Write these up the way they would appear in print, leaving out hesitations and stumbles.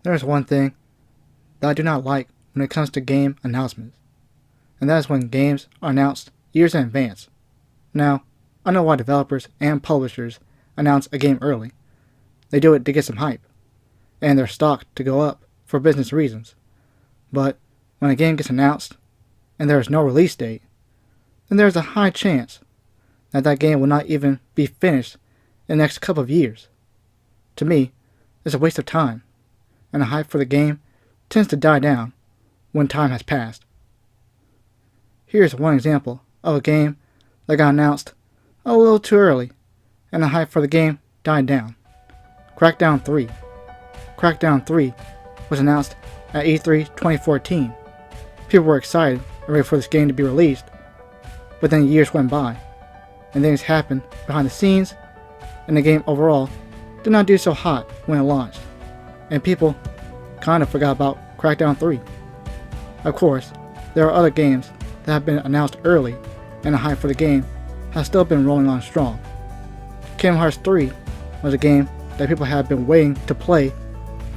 There is one thing that I do not like when it comes to game announcements, and that is when games are announced years in advance. Now, I know why developers and publishers announce a game early. They do it to get some hype, and their stock to go up for business reasons. But when a game gets announced and there is no release date, then there is a high chance that that game will not even be finished in the next couple of years. To me, it's a waste of time, and the hype for the game tends to die down when time has passed. Here's one example of a game that got announced a little too early, and the hype for the game died down. Crackdown 3. Crackdown 3 was announced at E3 2014. People were excited and ready for this game to be released, but then years went by, and things happened behind the scenes, and the game overall did not do so hot when it launched, and people kind of forgot about Crackdown 3. Of course, there are other games that have been announced early, and the hype for the game has still been rolling on strong. Kingdom Hearts 3 was a game that people had been waiting to play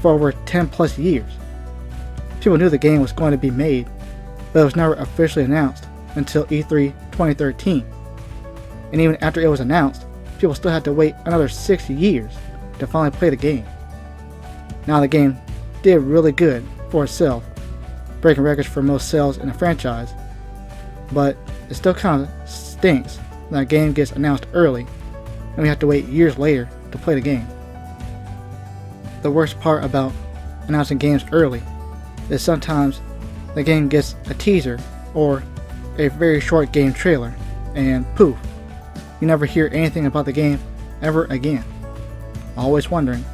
for over 10 plus years. People knew the game was going to be made, but it was never officially announced until E3 2013. And even after it was announced, people still had to wait another 6 years to finally play the game. Now the game did really good for itself, breaking records for most sales in the franchise, but it still kind of stinks that a game gets announced early and we have to wait years later to play the game. The worst part about announcing games early is sometimes the game gets a teaser or a very short game trailer and poof, you never hear anything about the game ever again. Always wondering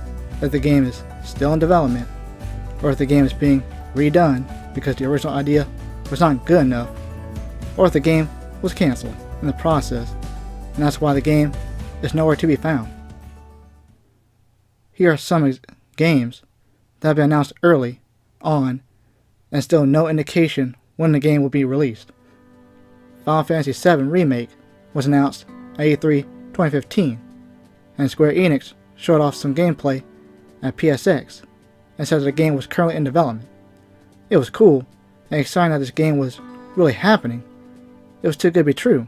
if the game is still in development or if the game is being redone because the original idea was not good enough, or if the game was cancelled in the process and that's why the game is nowhere to be found. Here are some games that have been announced early on and still no indication when the game will be released. Final Fantasy VII Remake was announced at E3 2015, and Square Enix showed off some gameplay at PSX and said that the game was currently in development. It was cool and exciting that this game was really happening. It was too good to be true.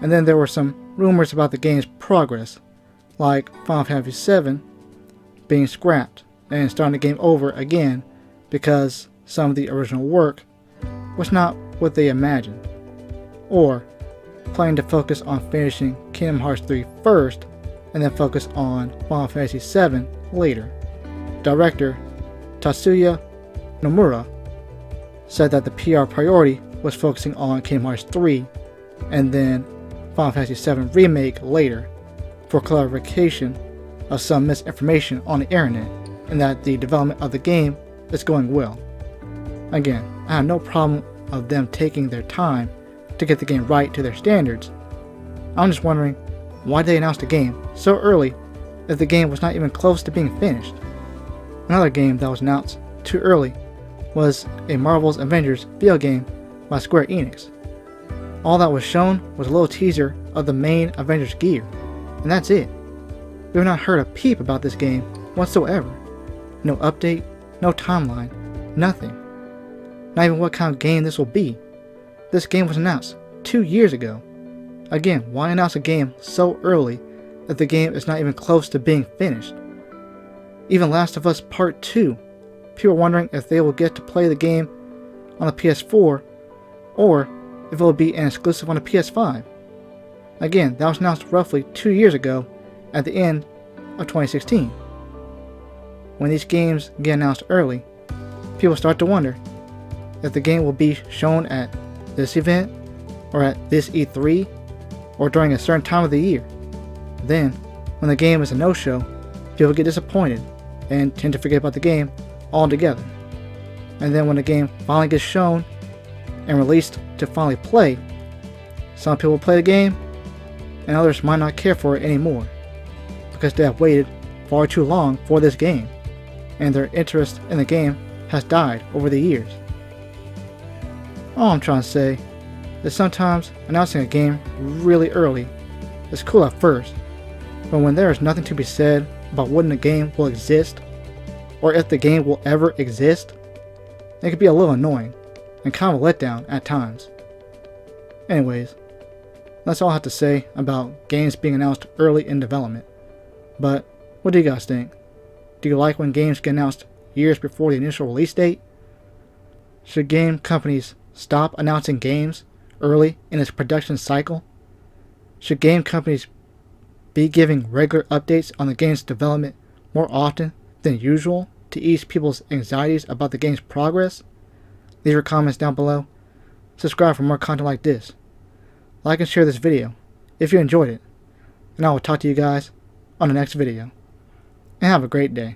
And then there were some rumors about the game's progress, like Final Fantasy VII being scrapped and starting the game over again because some of the original work was not what they imagined, or planning to focus on finishing Kingdom Hearts 3 first and then focus on Final Fantasy VII later. Director Tatsuya Nomura said that the PR priority was focusing on Kingdom Hearts 3 and then Final Fantasy VII Remake later for clarification of some misinformation on the internet, and that the development of the game is going well. Again, I have no problem of them taking their time to get the game right to their standards. I'm just wondering why they announced the game so early if the game was not even close to being finished. Another game that was announced too early was a Marvel's Avengers video game by Square Enix. All that was shown was a little teaser of the main Avengers gear, and that's it. We have not heard a peep about this game whatsoever. No update, no timeline, nothing. Not even what kind of game this will be. This game was announced 2 years ago. Again, why announce a game so early if the game is not even close to being finished? Even Last of Us Part 2, people are wondering if they will get to play the game on the PS4 or if it will be an exclusive on the PS5. Again, that was announced roughly 2 years ago at the end of 2016. When these games get announced early, people start to wonder if the game will be shown at this event or at this E3 or during a certain time of the year. Then, when the game is a no-show, people get disappointed and tend to forget about the game altogether. And then when the game finally gets shown and released to finally play, some people will play the game and others might not care for it anymore because they have waited far too long for this game and their interest in the game has died over the years. All I'm trying to say is sometimes announcing a game really early is cool at first, but when there is nothing to be said about when the game will exist, or if the game will ever exist, it can be a little annoying and kind of a letdown at times. Anyways, that's all I have to say about games being announced early in development. But what do you guys think? Do you like when games get announced years before the initial release date? Should game companies stop announcing games early in its production cycle? Should game companies be giving regular updates on the game's development more often than usual to ease people's anxieties about the game's progress? Leave your comments down below. Subscribe for more content like this. Like and share this video if you enjoyed it. And I will talk to you guys on the next video. And have a great day.